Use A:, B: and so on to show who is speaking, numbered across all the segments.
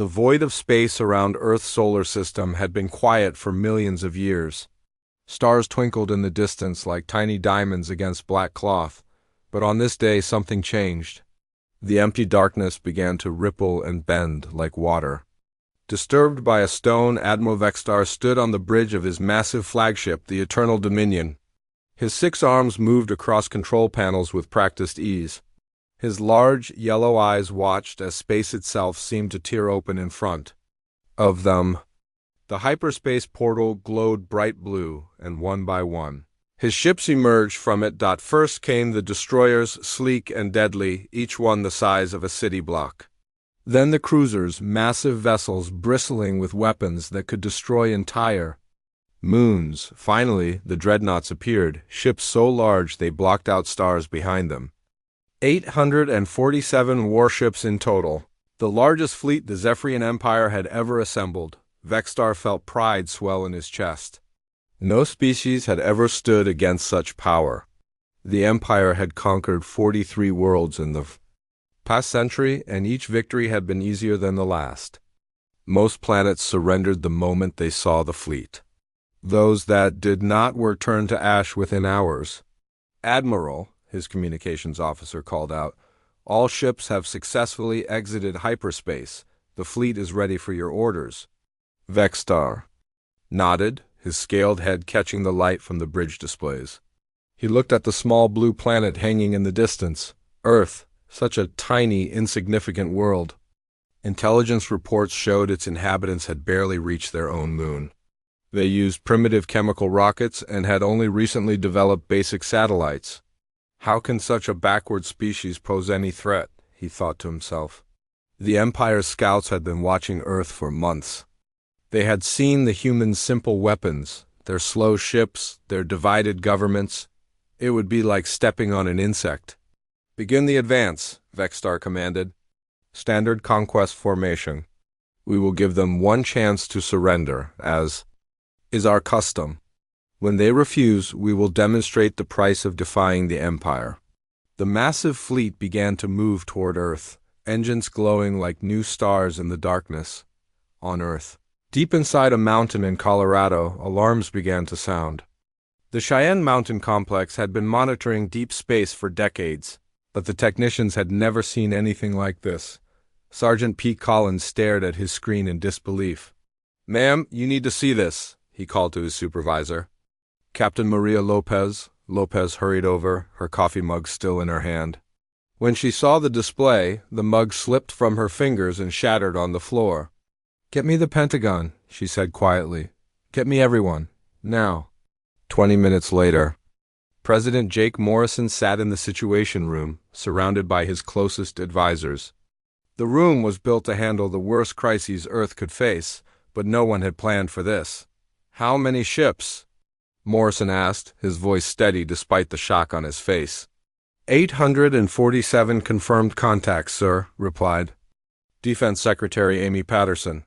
A: The void of space around Earth's solar system had been quiet for millions of years. Stars twinkled in the distance like tiny diamonds against black cloth, but on this day something changed. The empty darkness began to ripple and bend like water. Disturbed by a stone, Admiral Vextar stood on the bridge of his massive flagship, the Eternal Dominion. His 6 arms moved across control panels with practiced ease. His large, yellow eyes watched as space itself seemed to tear open in front of them. The hyperspace portal glowed bright blue, and one by one his ships emerged from it. First came the destroyers, sleek and deadly, each one the size of a city block. Then the cruisers, massive vessels bristling with weapons that could destroy entire moons. Finally, the dreadnoughts appeared, ships so large they blocked out stars behind them. 847 warships in total, the largest fleet the Zephyrian Empire had ever assembled. Vextar felt pride swell in his chest. No species had ever stood against such power. The Empire had conquered 43 worlds in the past century, and each victory had been easier than the last. Most planets surrendered the moment they saw the fleet. Those that did not were turned to ash within hours. "Admiral," his communications officer called out, "all ships have successfully exited hyperspace. The fleet is ready for your orders." Vextar nodded, his scaled head catching the light from the bridge displays. He looked at the small blue planet hanging in the distance. Earth, such a tiny, insignificant world. Intelligence reports showed its inhabitants had barely reached their own moon. They used primitive chemical rockets and had only recently developed basic satellites. How can such a backward species pose any threat? He thought to himself. The Empire's scouts had been watching Earth for months. They had seen the humans' simple weapons, their slow ships, their divided governments. It would be like stepping on an insect. "Begin the advance," Vextar commanded. "Standard conquest formation. We will give them one chance to surrender, as is our custom. When they refuse, we will demonstrate the price of defying the Empire." The massive fleet began to move toward Earth, engines glowing like new stars in the darkness. On Earth, deep inside a mountain in Colorado, alarms began to sound. The Cheyenne Mountain Complex had been monitoring deep space for decades, but the technicians had never seen anything like this. Sergeant Pete Collins stared at his screen in disbelief. "Ma'am, you need to see this," he called to his supervisor. Captain Maria Lopez. Lopez hurried over, her coffee mug still in her hand. When she saw the display, the mug slipped from her fingers and shattered on the floor. "Get me the Pentagon," she said quietly. "Get me everyone. Now." 20 minutes later, President Jake Morrison sat in the Situation Room, surrounded by his closest advisors. The room was built to handle the worst crises Earth could face, but no one had planned for this. "How many ships?" Morrison asked, his voice steady despite the shock on his face. 847 confirmed contacts, sir," replied Defense Secretary Amy Patterson.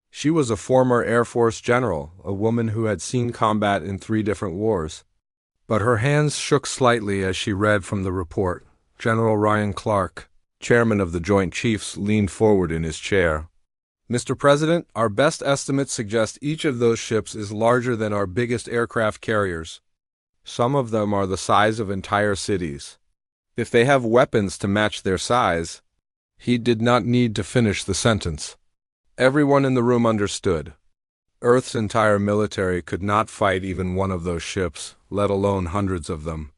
A: She was a former Air Force general, a woman who had seen combat in 3 different wars. But her hands shook slightly as she read from the report. General Ryan Clark, chairman of the Joint Chiefs, leaned forward in his chair. "Mr. President, our best estimates suggest each of those ships is larger than our biggest aircraft carriers. Some of them are the size of entire cities. If they have weapons to match their size..." He did not need to finish the sentence. Everyone in the room understood. Earth's entire military could not fight even one of those ships, let alone hundreds of them.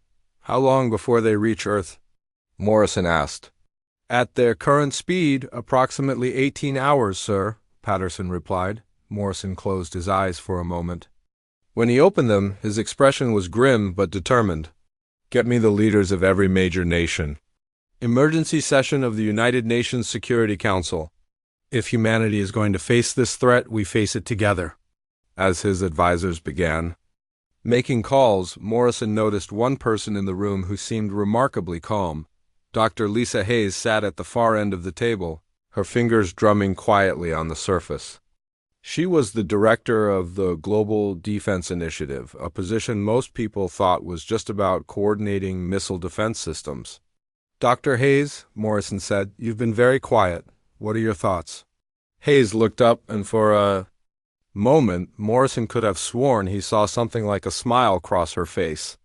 A: "How long before they reach Earth?" Morrison asked. "At their current speed, approximately 18 hours, sir," Patterson replied. Morrison closed his eyes for a moment. When he opened them, his expression was grim but determined. "Get me the leaders of every major nation. Emergency session of the United Nations Security Council. If humanity is going to face this threat, we face it together." As his advisors began making calls, Morrison noticed one person in the room who seemed remarkably calm. Dr. Lisa Hayes sat at the far end of the table, her fingers drumming quietly on the surface. She was the director of the Global Defense Initiative, a position most people thought was just about coordinating missile defense systems. "Dr. Hayes," Morrison said, "you've been very quiet. What are your thoughts?" Hayes looked up, and for a moment, Morrison could have sworn he saw something like a smile cross her face.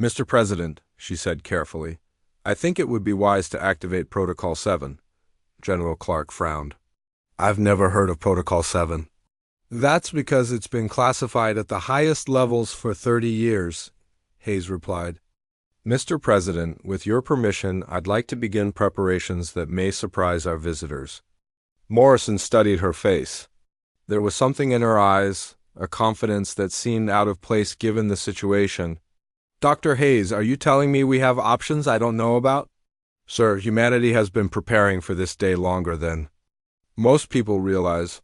A: "Mr. President," she said carefully, "I think it would be wise to activate Protocol 7. General Clark frowned. "I've never heard of Protocol 7. "That's because it's been classified at the highest levels for 30 years, Hayes replied. "Mr. President, with your permission, I'd like to begin preparations that may surprise our visitors." Morrison studied her face. There was something in her eyes, a confidence that seemed out of place given the situation. "Dr. Hayes, are you telling me we have options I don't know about?" "Sir, humanity has been preparing for this day longer than most people realize.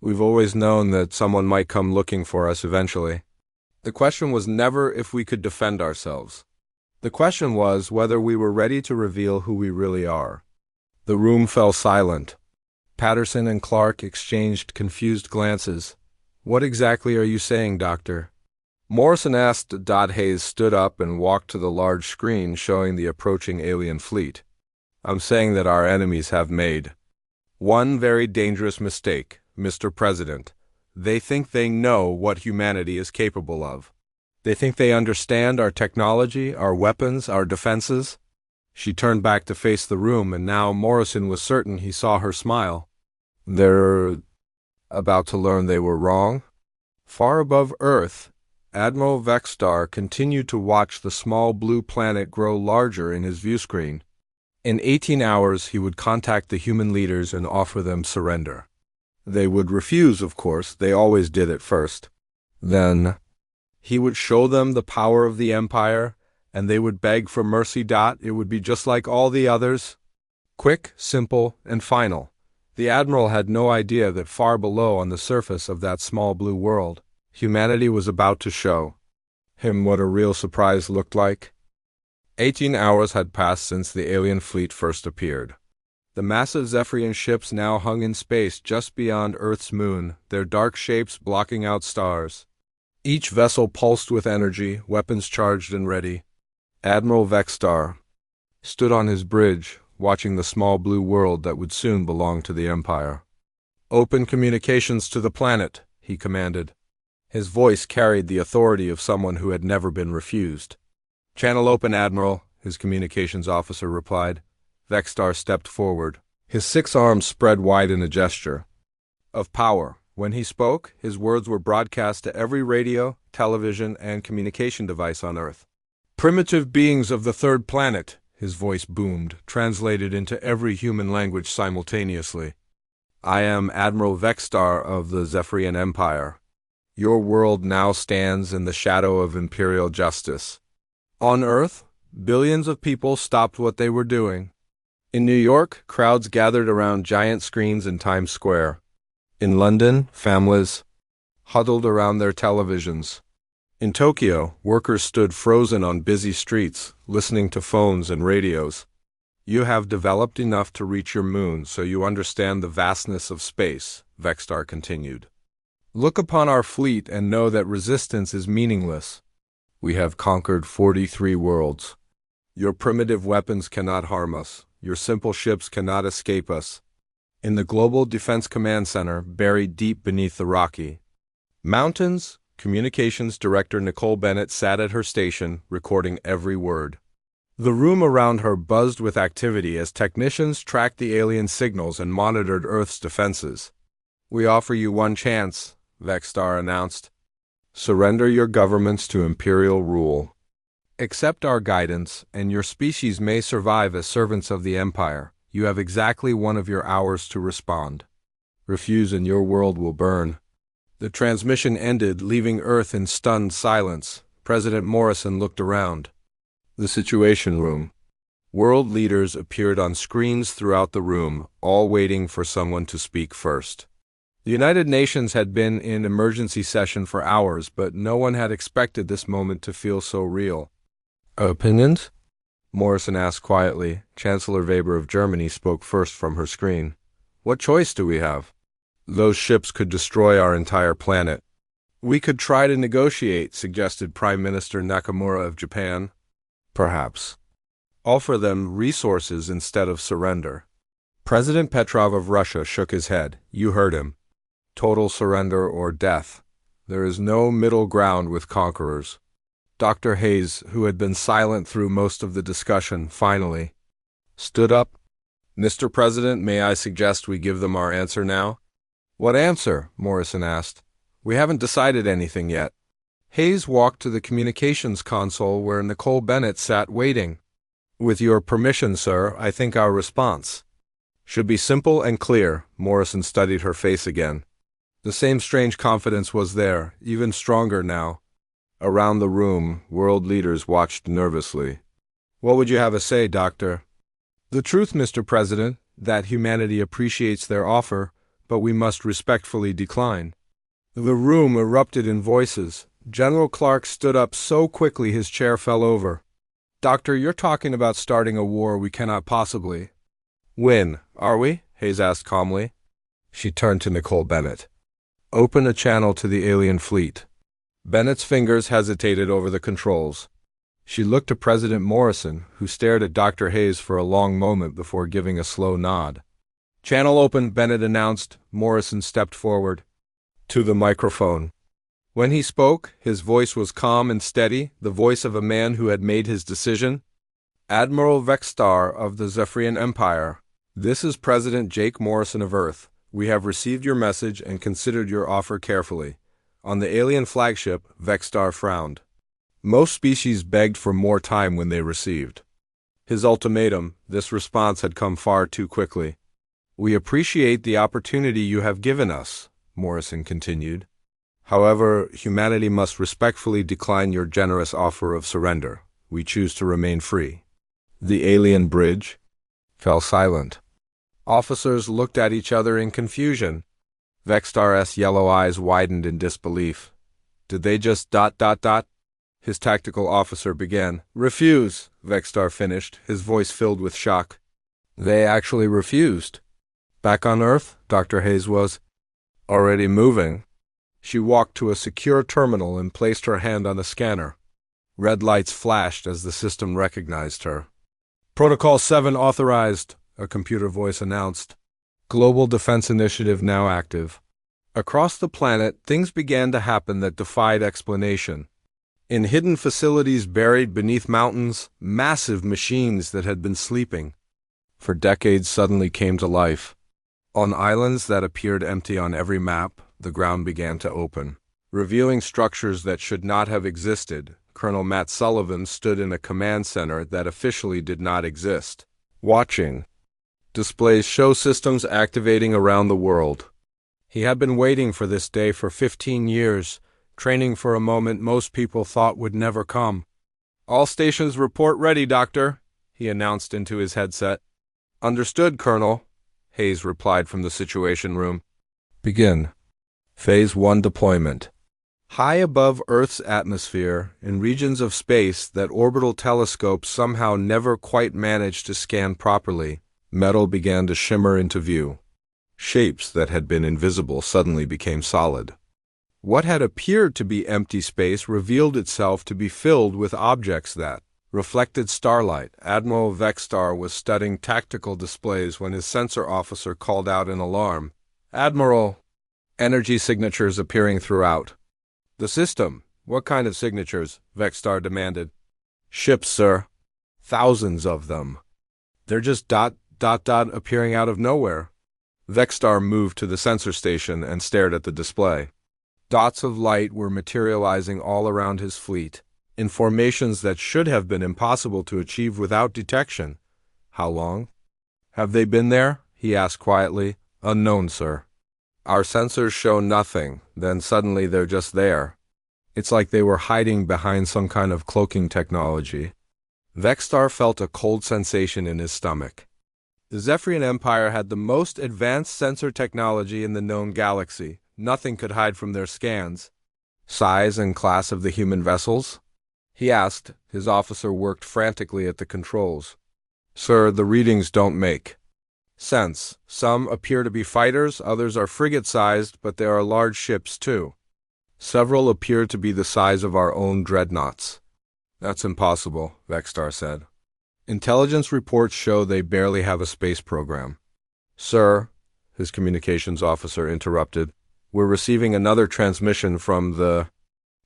A: We've always known that someone might come looking for us eventually. The question was never if we could defend ourselves. The question was whether we were ready to reveal who we really are." The room fell silent. Patterson and Clark exchanged confused glances. "What exactly are you saying, Doctor?" Morrison asked. Hayes stood up and walked to the large screen showing the approaching alien fleet. "I'm saying that our enemies have made one very dangerous mistake, Mr. President. They think they know what humanity is capable of. They think they understand our technology, our weapons, our defenses." She turned back to face the room, and now Morrison was certain he saw her smile. "They're about to learn they were wrong?" Far above Earth, Admiral Vexstar continued to watch the small blue planet grow larger in his viewscreen. In 18 hours, he would contact the human leaders and offer them surrender. They would refuse, of course. They always did at first. Then he would show them the power of the Empire, and they would beg for mercy. It would be just like all the others. Quick, simple, and final. The Admiral had no idea that far below on the surface of that small blue world, humanity was about to show him what a real surprise looked like. 18 hours had passed since the alien fleet first appeared. The massive Zephyrian ships now hung in space just beyond Earth's moon, their dark shapes blocking out stars. Each vessel pulsed with energy, weapons charged and ready. Admiral Vexstar stood on his bridge, watching the small blue world that would soon belong to the Empire. "Open communications to the planet," he commanded. His voice carried the authority of someone who had never been refused. "Channel open, Admiral," his communications officer replied. Vexstar stepped forward. His 6 arms spread wide in a gesture of power. When he spoke, his words were broadcast to every radio, television, and communication device on Earth. "Primitive beings of the third planet," his voice boomed, translated into every human language simultaneously. "I am Admiral Vexstar of the Zephyrian Empire. Your world now stands in the shadow of Imperial justice. On Earth, billions of people stopped what they were doing. In New York, crowds gathered around giant screens in Times Square. In London, families huddled around their televisions. In Tokyo, workers stood frozen on busy streets, listening to phones and radios. You have developed enough to reach your moon, so you understand the vastness of space," Vexstar continued. "Look upon our fleet and know that resistance is meaningless. We have conquered 43 worlds. Your primitive weapons cannot harm us. Your simple ships cannot escape us." In the Global Defense Command Center, buried deep beneath the Rocky Mountains, Communications Director Nicole Bennett sat at her station, recording every word. The room around her buzzed with activity as technicians tracked the alien signals and monitored Earth's defenses. "We offer you one chance," Vexstar announced. "Surrender your governments to Imperial rule. Accept our guidance, and your species may survive as servants of the Empire. You have exactly 1 of your hours to respond. Refuse and your world will burn." The transmission ended, leaving Earth in stunned silence. President Morrison looked around. The Situation Room. World leaders appeared on screens throughout the room, all waiting for someone to speak first. The United Nations had been in emergency session for hours, but no one had expected this moment to feel so real. "Opinions?" Morrison asked quietly. Chancellor Weber of Germany spoke first from her screen. "What choice do we have? Those ships could destroy our entire planet." "We could try to negotiate," suggested Prime Minister Nakamura of Japan. "Perhaps. Offer them resources instead of surrender." President Petrov of Russia shook his head. You heard him. Total surrender or death. There is no middle ground with conquerors. Dr. Hayes, who had been silent through most of the discussion, finally stood up. Mr. President, may I suggest we give them our answer now? What answer? Morrison asked. We haven't decided anything yet. Hayes walked to the communications console where Nicole Bennett sat waiting. With your permission, sir, I think our response should be simple and clear. Morrison studied her face again. The same strange confidence was there, even stronger now. Around the room, world leaders watched nervously. What would you have us say, Doctor? The truth, Mr. President, that humanity appreciates their offer, but we must respectfully decline. The room erupted in voices. General Clark stood up so quickly his chair fell over. Doctor, you're talking about starting a war we cannot possibly win, are we? Hayes asked calmly. She turned to Nicole Bennett. Open a channel to the alien fleet. Bennett's fingers hesitated over the controls. She looked to President Morrison, who stared at Dr. Hayes for a long moment before giving a slow nod. Channel open, Bennett announced. Morrison stepped forward to the microphone. When he spoke, his voice was calm and steady, the voice of a man who had made his decision. Admiral Vexstar of the Zephyrian Empire, this is President Jake Morrison of Earth. We have received your message and considered your offer carefully. On the alien flagship, Vexstar frowned. Most species begged for more time when they received his ultimatum. This response had come far too quickly. We appreciate the opportunity you have given us, Morrison continued. However, humanity must respectfully decline your generous offer of surrender. We choose to remain free. The alien bridge fell silent. Officers looked at each other in confusion. Vexstar's yellow eyes widened in disbelief. Did they just ... His tactical officer began. Refuse, Vexstar finished, his voice filled with shock. They actually refused. Back on Earth, Dr. Hayes was already moving. She walked to a secure terminal and placed her hand on a scanner. Red lights flashed as the system recognized her. Protocol 7 authorized, a computer voice announced. Global Defense Initiative now active. Across the planet, things began to happen that defied explanation. In hidden facilities buried beneath mountains, massive machines that had been sleeping for decades suddenly came to life. On islands that appeared empty on every map, the ground began to open, revealing structures that should not have existed. Colonel Matt Sullivan stood in a command center that officially did not exist, watching displays show systems activating around the world. He had been waiting for this day for 15 years, training for a moment most people thought would never come. All stations report ready, Doctor, he announced into his headset. Understood, Colonel, Hayes replied from the Situation Room. Begin. Phase 1 deployment. High above Earth's atmosphere, in regions of space that orbital telescopes somehow never quite managed to scan properly, metal began to shimmer into view. Shapes that had been invisible suddenly became solid. What had appeared to be empty space revealed itself to be filled with objects that reflected starlight. Admiral Vexstar was studying tactical displays when his sensor officer called out in alarm. Admiral! Energy signatures appearing throughout the system. What kind of signatures? Vexstar demanded. Ships, sir. Thousands of them. They're just ... appearing out of nowhere. Vexstar moved to the sensor station and stared at the display. Dots of light were materializing all around his fleet, in formations that should have been impossible to achieve without detection. How long have they been there? He asked quietly. Unknown, sir. Our sensors show nothing, then suddenly they're just there. It's like they were hiding behind some kind of cloaking technology. Vexstar felt a cold sensation in his stomach. The Zephyrian Empire had the most advanced sensor technology in the known galaxy. Nothing could hide from their scans. Size and class of the human vessels? He asked. His officer worked frantically at the controls. Sir, the readings don't make sense. Some appear to be fighters, others are frigate-sized, but there are large ships too. Several appear to be the size of our own dreadnoughts. That's impossible, Vexstar said. Intelligence reports show they barely have a space program. Sir, his communications officer interrupted, we're receiving another transmission from the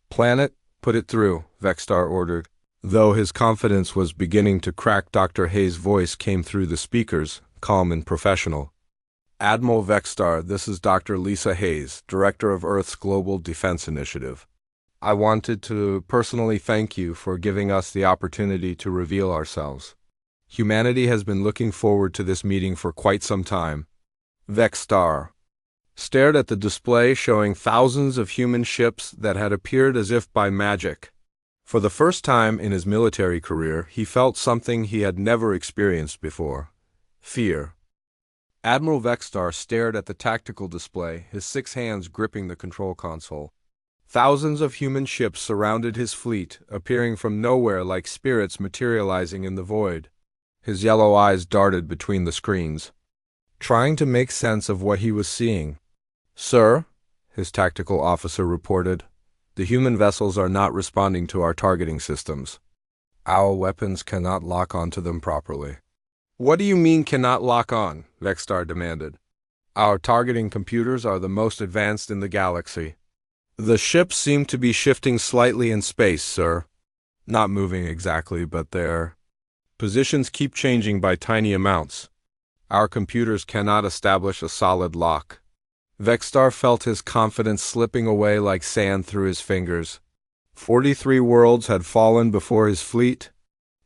A: planet. Put it through, Vexstar ordered. Though his confidence was beginning to crack, Dr. Hayes' voice came through the speakers, calm and professional. Admiral Vexstar, this is Dr. Lisa Hayes, Director of Earth's Global Defense Initiative. I wanted to personally thank you for giving us the opportunity to reveal ourselves. Humanity has been looking forward to this meeting for quite some time. Vexstar stared at the display showing thousands of human ships that had appeared as if by magic. For the first time in his military career, he felt something he had never experienced before: fear. Admiral Vexstar stared at the tactical display, his 6 hands gripping the control console. Thousands of human ships surrounded his fleet, appearing from nowhere like spirits materializing in the void. His yellow eyes darted between the screens, trying to make sense of what he was seeing. Sir, his tactical officer reported, the human vessels are not responding to our targeting systems. Our weapons cannot lock onto them properly. What do you mean cannot lock on? Vexstar demanded. Our targeting computers are the most advanced in the galaxy. The ships seem to be shifting slightly in space, sir. Not moving exactly, but their positions keep changing by tiny amounts. Our computers cannot establish a solid lock. Vexstar felt his confidence slipping away like sand through his fingers. 43 worlds had fallen before his fleet.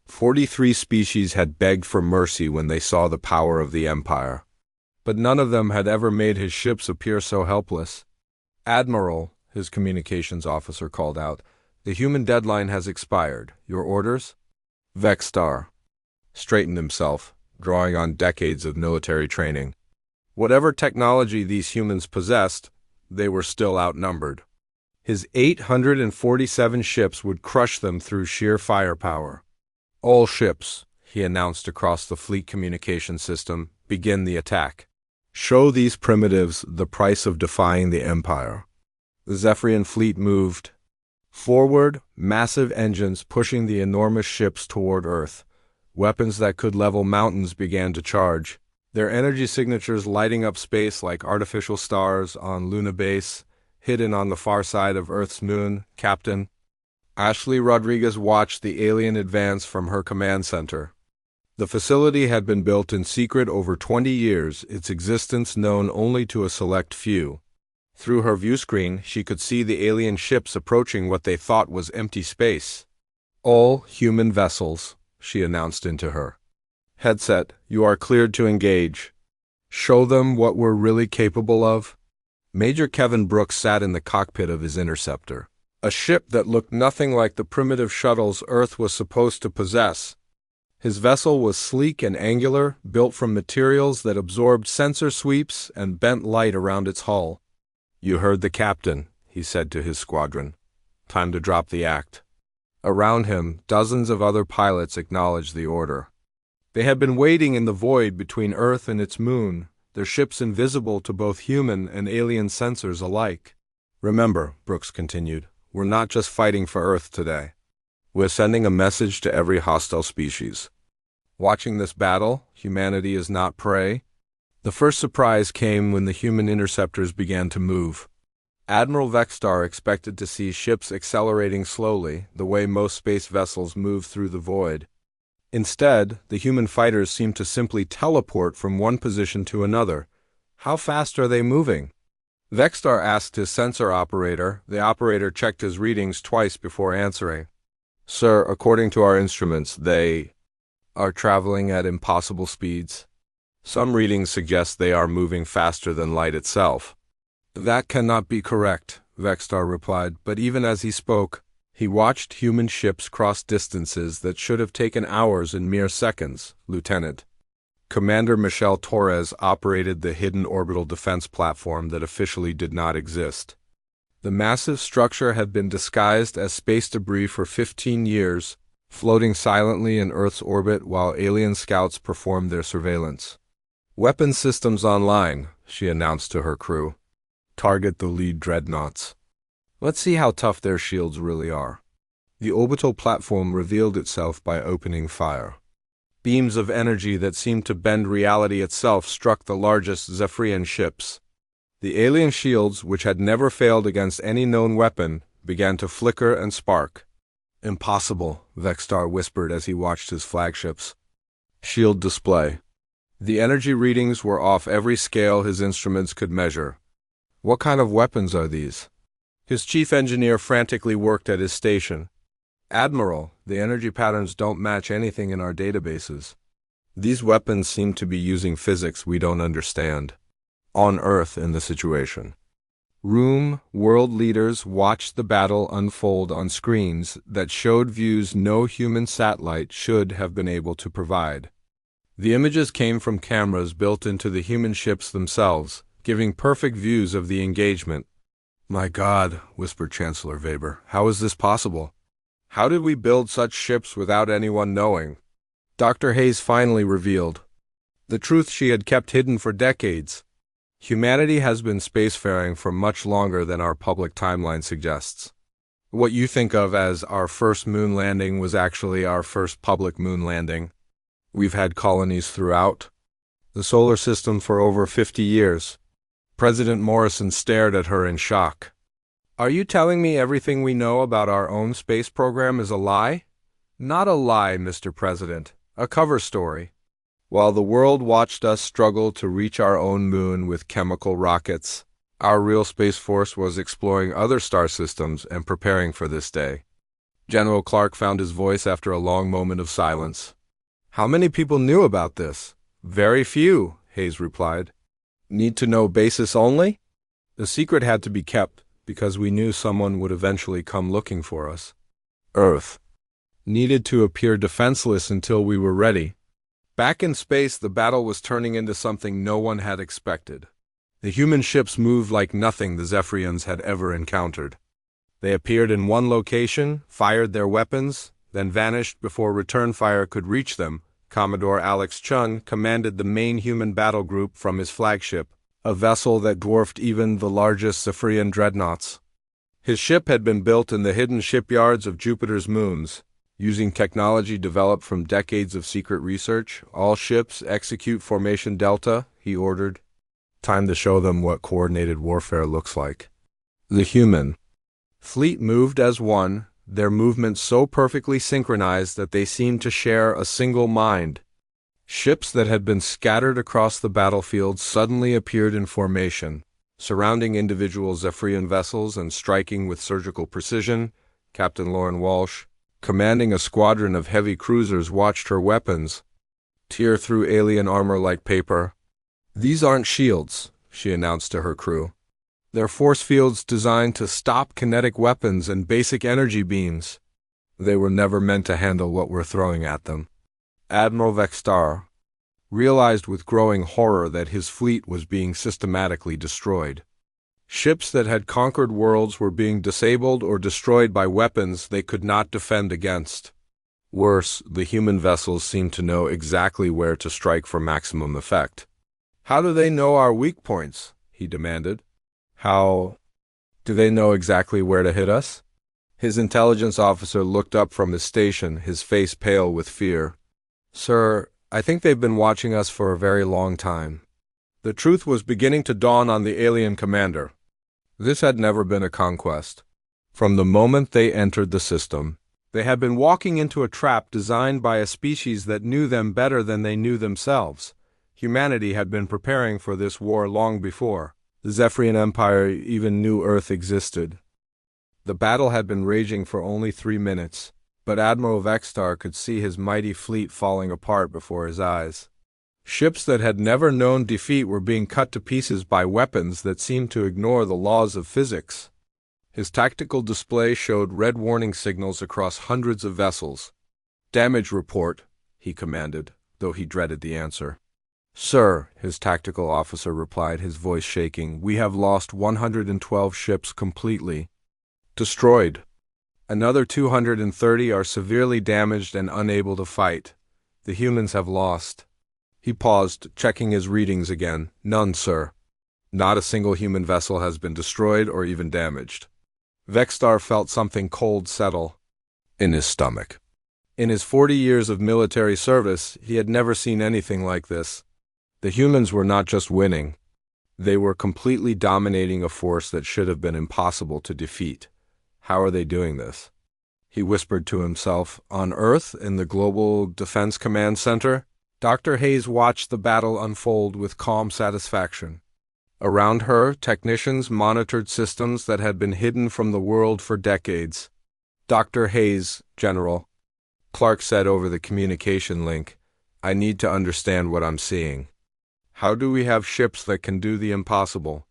A: 43 species had begged for mercy when they saw the power of the Empire. But none of them had ever made his ships appear so helpless. Admiral, his communications officer called out, the human deadline has expired. Your orders? Vexstar straightened himself, drawing on decades of military training. Whatever technology these humans possessed, they were still outnumbered. His 847 ships would crush them through sheer firepower. All ships, he announced across the fleet communication system, begin the attack. Show these primitives the price of defying the Empire. The Zephyrian fleet moved forward, massive engines pushing the enormous ships toward Earth. Weapons that could level mountains began to charge, their energy signatures lighting up space like artificial stars on Luna Base, hidden on the far side of Earth's moon. Captain Ashley Rodriguez watched the alien advance from her command center. The facility had been built in secret over 20 years, its existence known only to a select few. Through her viewscreen, she could see the alien ships approaching what they thought was empty space. All human vessels, she announced into her headset, you are cleared to engage. Show them what we're really capable of. Major Kevin Brooks sat in the cockpit of his interceptor, a ship that looked nothing like the primitive shuttles Earth was supposed to possess. His vessel was sleek and angular, built from materials that absorbed sensor sweeps and bent light around its hull. You heard the captain, he said to his squadron. Time to drop the act. Around him, dozens of other pilots acknowledged the order. They had been waiting in the void between Earth and its moon, their ships invisible to both human and alien sensors alike. Remember, Brooks continued, we're not just fighting for Earth today. We're sending a message to every hostile species. Watching this battle, humanity is not prey. The first surprise came when the human interceptors began to move. Admiral Vexstar expected to see ships accelerating slowly, the way most space vessels move through the void. Instead, the human fighters seemed to simply teleport from one position to another. How fast are they moving? Vexstar asked his sensor operator. The operator checked his readings twice before answering. Sir, according to our instruments, they are traveling at impossible speeds. Some readings suggest they are moving faster than light itself. That cannot be correct, Vexstar replied, but even as he spoke, he watched human ships cross distances that should have taken hours in mere seconds. Lieutenant Commander Michelle Torres operated the hidden orbital defense platform that officially did not exist. The massive structure had been disguised as space debris for 15 years, floating silently in Earth's orbit while alien scouts performed their surveillance. Weapon systems online, she announced to her crew. Target the lead dreadnoughts. Let's see how tough their shields really are. The orbital platform revealed itself by opening fire. Beams of energy that seemed to bend reality itself struck the largest Zephyrian ships. The alien shields, which had never failed against any known weapon, began to flicker and spark. "Impossible," Vexstar whispered as he watched his flagship's shield display. The energy readings were off every scale his instruments could measure. "What kind of weapons are these?" His chief engineer frantically worked at his station. "Admiral, the energy patterns don't match anything in our databases. These weapons seem to be using physics we don't understand. On Earth in the situation." World leaders watched the battle unfold on screens that showed views no human satellite should have been able to provide. The images came from cameras built into the human ships themselves, giving perfect views of the engagement. "My God," whispered Chancellor Weber, "how is this possible? How did we build such ships without anyone knowing?" Dr. Hayes finally revealed the truth she had kept hidden for decades. Humanity has been spacefaring for much longer than our public timeline suggests. What you think of as our first moon landing was actually our first public moon landing. We've had colonies throughout the solar system for over 50 years. President Morrison stared at her in shock. "Are you telling me everything we know about our own space program is a lie?" "Not a lie, Mr. President. A cover story." While the world watched us struggle to reach our own moon with chemical rockets, our real Space Force was exploring other star systems and preparing for this day. General Clark found his voice after a long moment of silence. "How many people knew about this?" "Very few," Hayes replied. "Need to know basis only?" "The secret had to be kept, because we knew someone would eventually come looking for us. Earth needed to appear defenseless until we were ready." Back in space, the battle was turning into something no one had expected. The human ships moved like nothing the Zephyrians had ever encountered. They appeared in one location, fired their weapons, then vanished before return fire could reach them. Commodore Alex Chun commanded the main human battle group from his flagship, a vessel that dwarfed even the largest Zephyrian dreadnoughts. His ship had been built in the hidden shipyards of Jupiter's moons. Using technology developed from decades of secret research, "All ships execute Formation Delta," he ordered. Time to show them what coordinated warfare looks like. The human fleet moved as one, their movements so perfectly synchronized that they seemed to share a single mind. Ships that had been scattered across the battlefield suddenly appeared in formation, surrounding individual Zephyrian vessels and striking with surgical precision. Captain Lauren Walsh, commanding a squadron of heavy cruisers, watched her weapons tear through alien armor like paper. "These aren't shields," she announced to her crew. "They're force fields designed to stop kinetic weapons and basic energy beams. They were never meant to handle what we're throwing at them." Admiral Vexstar realized with growing horror that his fleet was being systematically destroyed. Ships that had conquered worlds were being disabled or destroyed by weapons they could not defend against. Worse, the human vessels seemed to know exactly where to strike for maximum effect. "How do they know our weak points?" he demanded. "How do they know exactly where to hit us?" His intelligence officer looked up from his station, his face pale with fear. "Sir, I think they've been watching us for a very long time." The truth was beginning to dawn on the alien commander. This had never been a conquest. From the moment they entered the system, they had been walking into a trap designed by a species that knew them better than they knew themselves. Humanity had been preparing for this war long before the Zephyrian Empire even knew Earth existed. The battle had been raging for only 3 minutes, but Admiral Vexstar could see his mighty fleet falling apart before his eyes. Ships that had never known defeat were being cut to pieces by weapons that seemed to ignore the laws of physics. His tactical display showed red warning signals across hundreds of vessels. "Damage report," he commanded, though he dreaded the answer. "Sir," his tactical officer replied, his voice shaking, "we have lost 112 ships completely destroyed. Another 230 are severely damaged and unable to fight. The humans have lost." He paused, checking his readings again. "None, sir. Not a single human vessel has been destroyed or even damaged." Vexstar felt something cold settle in his stomach. In his 40 years of military service, he had never seen anything like this. The humans were not just winning. They were completely dominating a force that should have been impossible to defeat. How are they doing this? He whispered to himself. On Earth, in the Global Defense Command Center, Dr. Hayes watched the battle unfold with calm satisfaction. Around her, technicians monitored systems that had been hidden from the world for decades. Dr. Hayes, General, Clark said over the communication link, I need to understand what I'm seeing. How do we have ships that can do the impossible?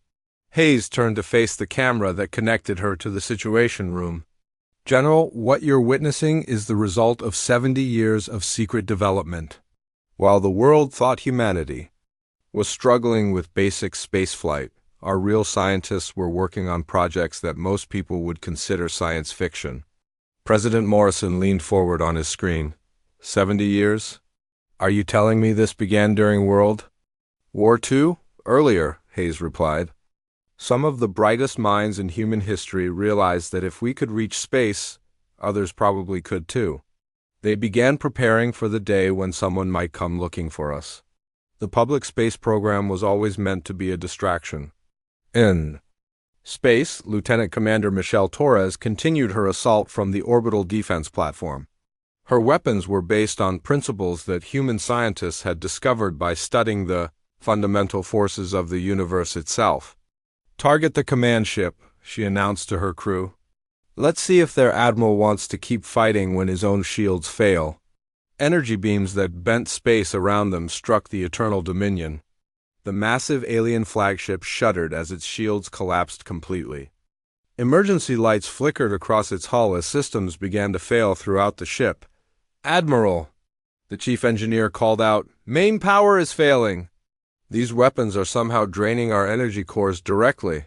A: Hayes turned to face the camera that connected her to the Situation Room. General, what you're witnessing is the result of 70 years of secret development. While the world thought humanity was struggling with basic spaceflight, our real scientists were working on projects that most people would consider science fiction. President Morrison leaned forward on his screen. 70 years? Are you telling me this began during World War II? Earlier, Hayes replied. Some of the brightest minds in human history realized that if we could reach space, others probably could too. They began preparing for the day when someone might come looking for us. The public space program was always meant to be a distraction. In space, Lieutenant Commander Michelle Torres continued her assault from the orbital defense platform. Her weapons were based on principles that human scientists had discovered by studying the fundamental forces of the universe itself. Target the command ship, she announced to her crew. Let's see if their admiral wants to keep fighting when his own shields fail. Energy beams that bent space around them struck the Eternal Dominion. The massive alien flagship shuddered as its shields collapsed completely. Emergency lights flickered across its hull as systems began to fail throughout the ship. Admiral, the chief engineer called out, main power is failing. These weapons are somehow draining our energy cores directly.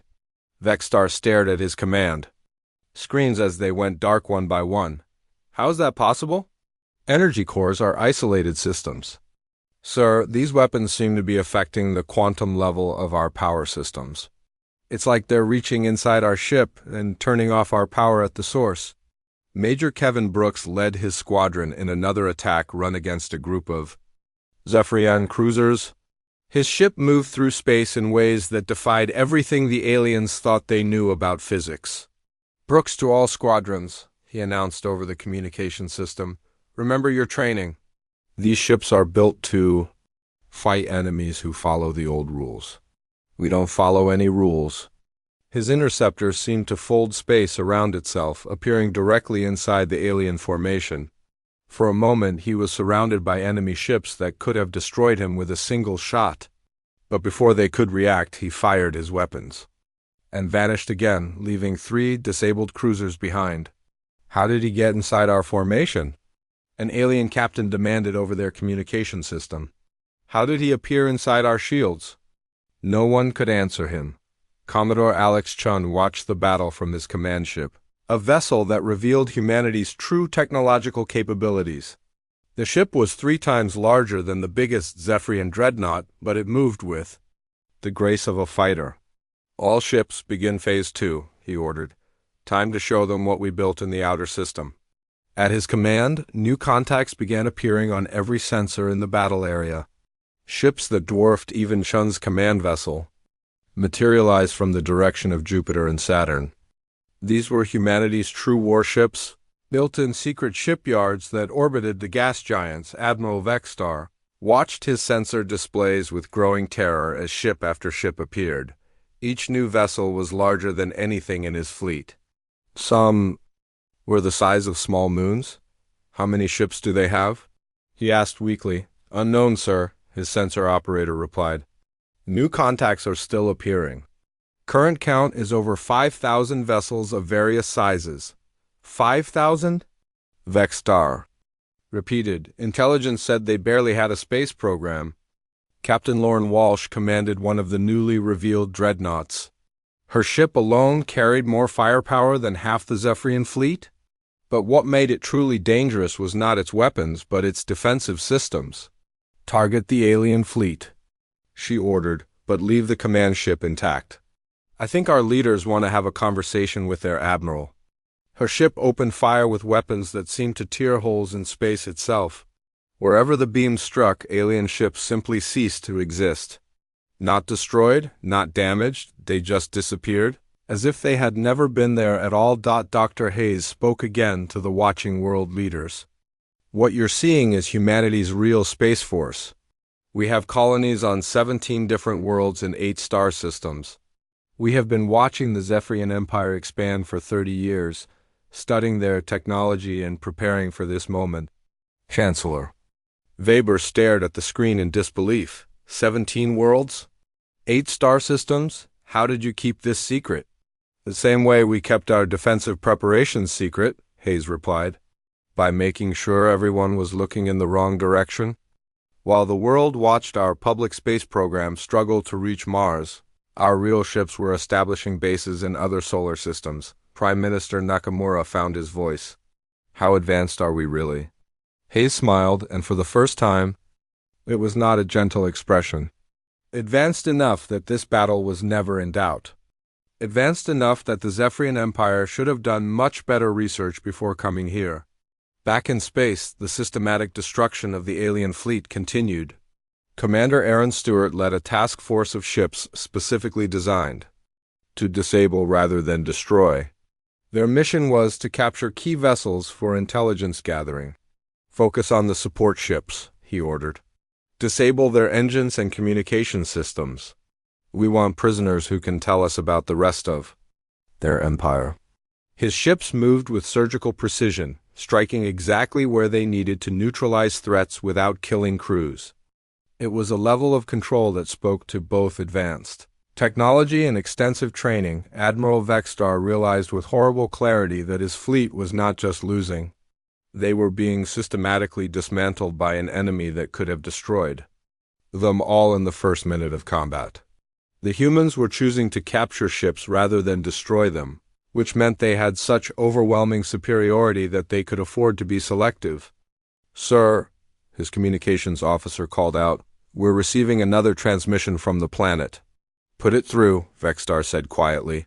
A: Vexstar stared at his command screens as they went dark one by one. How is that possible? Energy cores are isolated systems. Sir, these weapons seem to be affecting the quantum level of our power systems. It's like they're reaching inside our ship and turning off our power at the source. Major Kevin Brooks led his squadron in another attack run against a group of Zephyrian cruisers. His ship moved through space in ways that defied everything the aliens thought they knew about physics. Brooks to all squadrons, he announced over the communication system. Remember your training. These ships are built to fight enemies who follow the old rules. We don't follow any rules. His interceptor seemed to fold space around itself, appearing directly inside the alien formation. For a moment, he was surrounded by enemy ships that could have destroyed him with a single shot. But before they could react, he fired his weapons and vanished again, leaving 3 disabled cruisers behind. How did he get inside our formation? An alien captain demanded over their communication system. How did he appear inside our shields? No one could answer him. Commodore Alex Chun watched the battle from his command ship, a vessel that revealed humanity's true technological capabilities. The ship was 3 times larger than the biggest Zephyrian dreadnought, but it moved with the grace of a fighter. All ships begin Phase 2, he ordered. Time to show them what we built in the outer system. At his command, new contacts began appearing on every sensor in the battle area. Ships that dwarfed even Chun's command vessel materialized from the direction of Jupiter and Saturn. These were humanity's true warships, built in secret shipyards that orbited the gas giants. Admiral Vexstar watched his sensor displays with growing terror as ship after ship appeared. Each new vessel was larger than anything in his fleet. Some were the size of small moons. How many ships do they have? He asked weakly. Unknown, sir, his sensor operator replied. New contacts are still appearing. Current count is over 5,000 vessels of various sizes. 5,000? Vexstar repeated. Intelligence said they barely had a space program. Captain Lauren Walsh commanded one of the newly revealed dreadnoughts. Her ship alone carried more firepower than half the Zephyrian fleet? But what made it truly dangerous was not its weapons, but its defensive systems. Target the alien fleet, she ordered, but leave the command ship intact. I think our leaders want to have a conversation with their admiral. Her ship opened fire with weapons that seemed to tear holes in space itself. Wherever the beam struck, alien ships simply ceased to exist. Not destroyed, not damaged, they just disappeared, as if they had never been there at all. Dr. Hayes spoke again to the watching world leaders. What you're seeing is humanity's real space force. We have colonies on 17 different worlds in 8 star systems. We have been watching the Zephyrian Empire expand for 30 years, studying their technology and preparing for this moment. Chancellor Weber stared at the screen in disbelief. 17 worlds? 8 star systems? How did you keep this secret? The same way we kept our defensive preparations secret, Hayes replied. By making sure everyone was looking in the wrong direction. While the world watched our public space program struggle to reach Mars, our real ships were establishing bases in other solar systems. Prime Minister Nakamura found his voice. How advanced are we really? Hayes smiled, and for the first time, it was not a gentle expression. Advanced enough that this battle was never in doubt. Advanced enough that the Zephyrian Empire should have done much better research before coming here. Back in space, the systematic destruction of the alien fleet continued. Commander Aaron Stewart led a task force of ships specifically designed to disable rather than destroy. Their mission was to capture key vessels for intelligence gathering. Focus on the support ships, he ordered. Disable their engines and communication systems. We want prisoners who can tell us about the rest of their empire. His ships moved with surgical precision, striking exactly where they needed to neutralize threats without killing crews. It was a level of control that spoke to both advanced technology and extensive training. Admiral Vexstar realized with horrible clarity that his fleet was not just losing. They were being systematically dismantled by an enemy that could have destroyed them all in the first minute of combat. The humans were choosing to capture ships rather than destroy them, which meant they had such overwhelming superiority that they could afford to be selective. Sir, his communications officer called out, we're receiving another transmission from the planet. Put it through, Vexstar said quietly.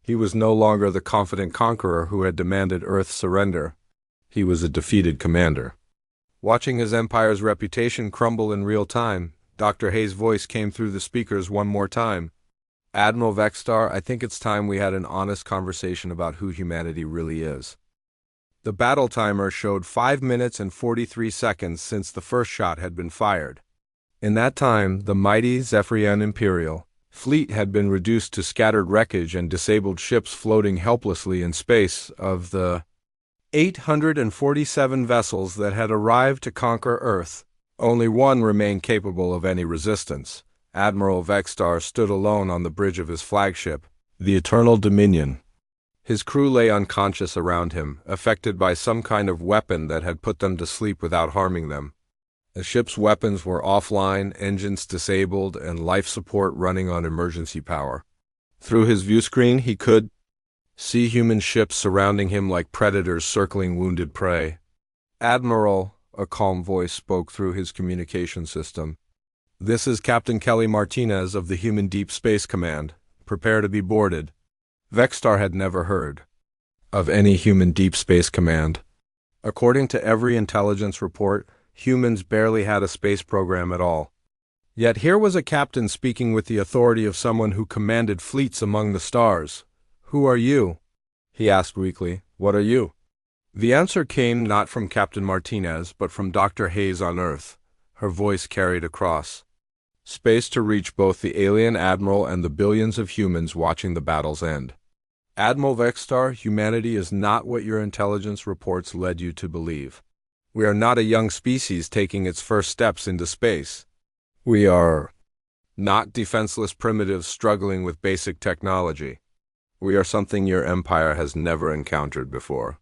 A: He was no longer the confident conqueror who had demanded Earth's surrender. He was a defeated commander. Watching his empire's reputation crumble in real time, Dr. Hayes' voice came through the speakers one more time. Admiral Vexstar, I think it's time we had an honest conversation about who humanity really is. The battle timer showed 5 minutes and 43 seconds since the first shot had been fired. In that time, the mighty Zephyrian Imperial fleet had been reduced to scattered wreckage and disabled ships floating helplessly in space. Of the 847 vessels that had arrived to conquer Earth, only one remained capable of any resistance. Admiral Vexstar stood alone on the bridge of his flagship, the Eternal Dominion. His crew lay unconscious around him, affected by some kind of weapon that had put them to sleep without harming them. The ship's weapons were offline, engines disabled, and life support running on emergency power. Through his viewscreen, he could see human ships surrounding him like predators circling wounded prey. Admiral, a calm voice spoke through his communication system. This is Captain Kelly Martinez of the Human Deep Space Command. Prepare to be boarded. Vexstar had never heard of any Human Deep Space Command. According to every intelligence report, humans barely had a space program at all. Yet here was a captain speaking with the authority of someone who commanded fleets among the stars. Who are you? He asked weakly. What are you? The answer came not from Captain Martinez, but from Dr. Hayes on Earth. Her voice carried across space to reach both the alien admiral and the billions of humans watching the battle's end. Admiral Vexstar, humanity is not what your intelligence reports led you to believe. We are not a young species taking its first steps into space. We are not defenseless primitives struggling with basic technology. We are something your empire has never encountered before.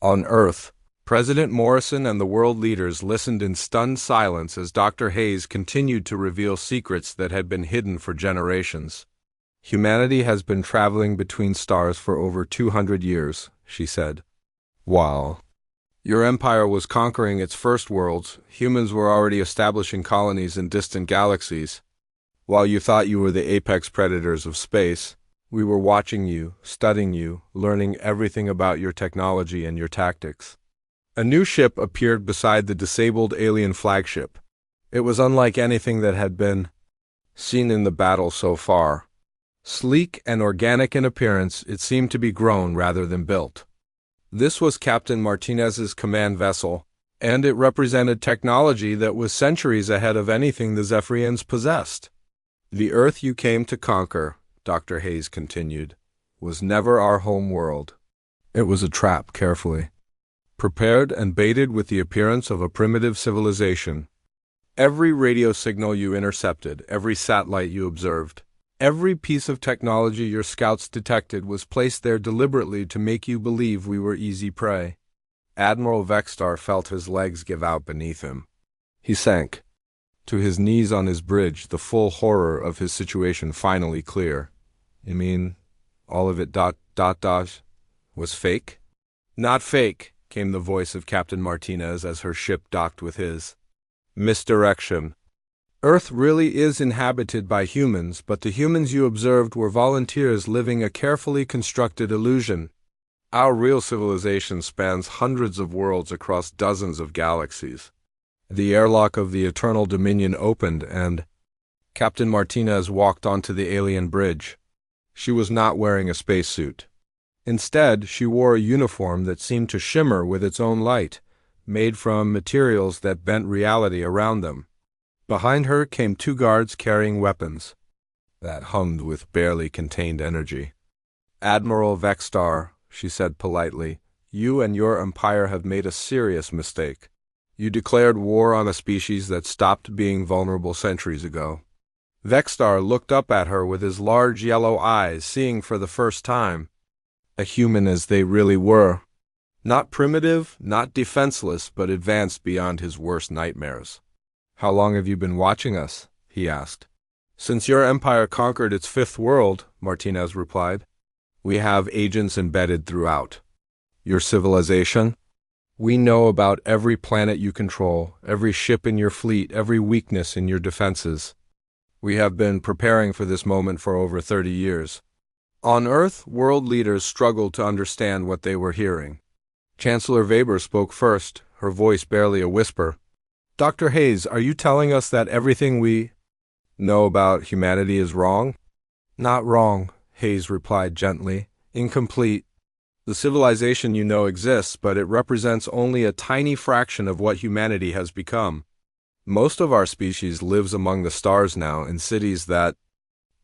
A: On Earth, President Morrison and the world leaders listened in stunned silence as Dr. Hayes continued to reveal secrets that had been hidden for generations. Humanity has been traveling between stars for over 200 years, she said. While your empire was conquering its first worlds, humans were already establishing colonies in distant galaxies. While you thought you were the apex predators of space, We were watching you, studying you, learning everything about your technology and your tactics. A new ship appeared beside the disabled alien flagship. It was unlike anything that had been seen in the battle so far. Sleek and organic in appearance, it seemed to be grown rather than built. This was Captain Martinez's command vessel, and it represented technology that was centuries ahead of anything the Zephyrians possessed. The Earth you came to conquer, Dr. Hayes continued, was never our home world. It was a trap, carefully prepared and baited with the appearance of a primitive civilization. Every radio signal you intercepted, every satellite you observed, every piece of technology your scouts detected was placed there deliberately to make you believe we were easy prey. Admiral Vextar felt his legs give out beneath him. He sank to his knees on his bridge, the full horror of his situation finally clear. You mean, all of it was fake? Not fake, came the voice of Captain Martinez as her ship docked with his. Misdirection. Earth really is inhabited by humans, but the humans you observed were volunteers living a carefully constructed illusion. Our real civilization spans hundreds of worlds across dozens of galaxies. The airlock of the Eternal Dominion opened and Captain Martinez walked onto the alien bridge. She was not wearing a spacesuit. Instead, she wore a uniform that seemed to shimmer with its own light, made from materials that bent reality around them. Behind her came two guards carrying weapons that hummed with barely contained energy. Admiral Vextar, she said politely, you and your empire have made a serious mistake. You declared war on a species that stopped being vulnerable centuries ago. Vextar looked up at her with his large yellow eyes, seeing for the first time a human as they really were. Not primitive, not defenseless, but advanced beyond his worst nightmares. How long have you been watching us? He asked. Since your empire conquered its fifth world, Martinez replied. We have agents embedded throughout. Your civilization? We know about every planet you control, every ship in your fleet, every weakness in your defenses. We have been preparing for this moment for over 30 years. On Earth, world leaders struggled to understand what they were hearing. Chancellor Weber spoke first, her voice barely a whisper. Dr. Hayes, are you telling us that everything we know about humanity is wrong? Not wrong, Hayes replied gently. Incomplete. The civilization you know exists, but it represents only a tiny fraction of what humanity has become. Most of our species lives among the stars now, in cities that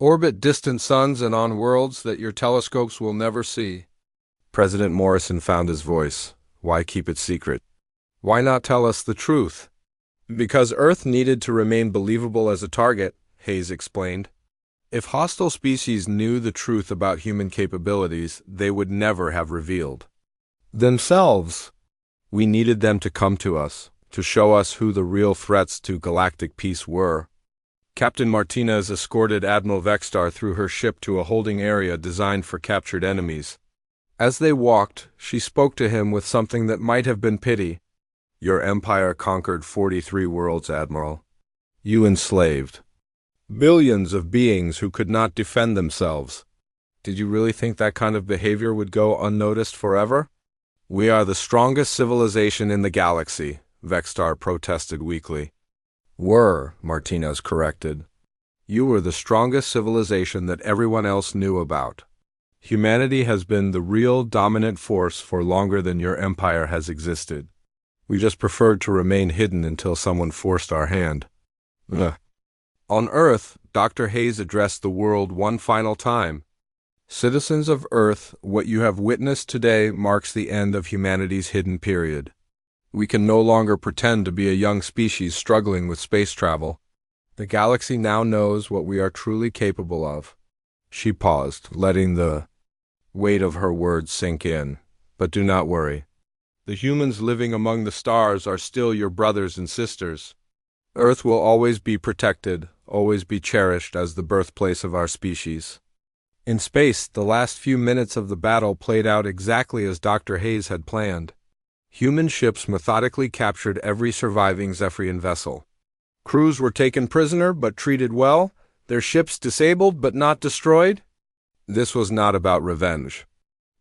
A: orbit distant suns and on worlds that your telescopes will never see. President Morrison found his voice. Why keep it secret? Why not tell us the truth? Because Earth needed to remain believable as a target, Hayes explained. If hostile species knew the truth about human capabilities, they would never have revealed themselves. We needed them to come to us, to show us who the real threats to galactic peace were. Captain Martinez escorted Admiral Vextar through her ship to a holding area designed for captured enemies. As they walked, she spoke to him with something that might have been pity. Your empire conquered 43 worlds, Admiral. You enslaved billions of beings who could not defend themselves. Did you really think that kind of behavior would go unnoticed forever? We are the strongest civilization in the galaxy, Vextar protested weakly. Were, Martinez corrected. You were the strongest civilization that everyone else knew about. Humanity has been the real dominant force for longer than your empire has existed. We just preferred to remain hidden until someone forced our hand. Ugh. On Earth, Dr. Hayes addressed the world one final time. Citizens of Earth, what you have witnessed today marks the end of humanity's hidden period. We can no longer pretend to be a young species struggling with space travel. The galaxy now knows what we are truly capable of. She paused, letting the weight of her words sink in. But do not worry. The humans living among the stars are still your brothers and sisters. Earth will always be protected, always be cherished as the birthplace of our species. In space, the last few minutes of the battle played out exactly as Dr. Hayes had planned. Human ships methodically captured every surviving Zephyrian vessel. Crews were taken prisoner but treated well, their ships disabled but not destroyed. This was not about revenge.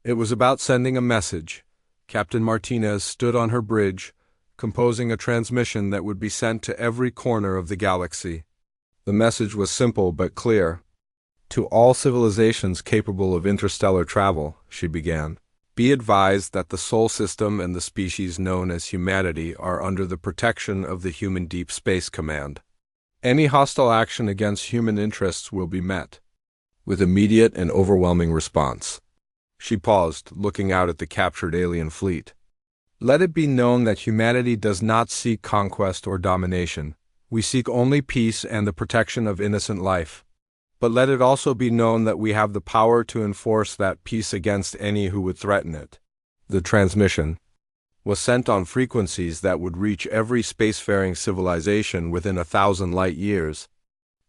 A: It was about sending a message. Captain Martinez stood on her bridge, composing a transmission that would be sent to every corner of the galaxy. The message was simple but clear. To all civilizations capable of interstellar travel, she began, be advised that the Sol system and the species known as humanity are under the protection of the Human Deep Space Command. Any hostile action against human interests will be met with immediate and overwhelming response. She paused, looking out at the captured alien fleet. Let it be known that humanity does not seek conquest or domination. We seek only peace and the protection of innocent life. But let it also be known that we have the power to enforce that peace against any who would threaten it. The transmission was sent on frequencies that would reach every spacefaring civilization within 1,000 light years.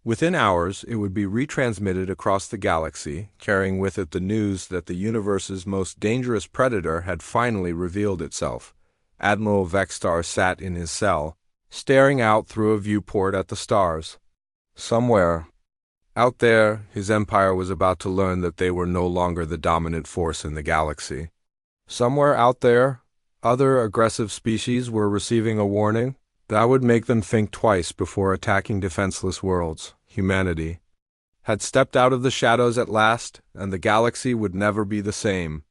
A: Within hours, it would be retransmitted across the galaxy, carrying with it the news that the universe's most dangerous predator had finally revealed itself. Admiral Vextar sat in his cell, staring out through a viewport at the stars. Somewhere out there, his empire was about to learn that they were no longer the dominant force in the galaxy. Somewhere out there, other aggressive species were receiving a warning that would make them think twice before attacking defenseless worlds. Humanity had stepped out of the shadows at last, and the galaxy would never be the same.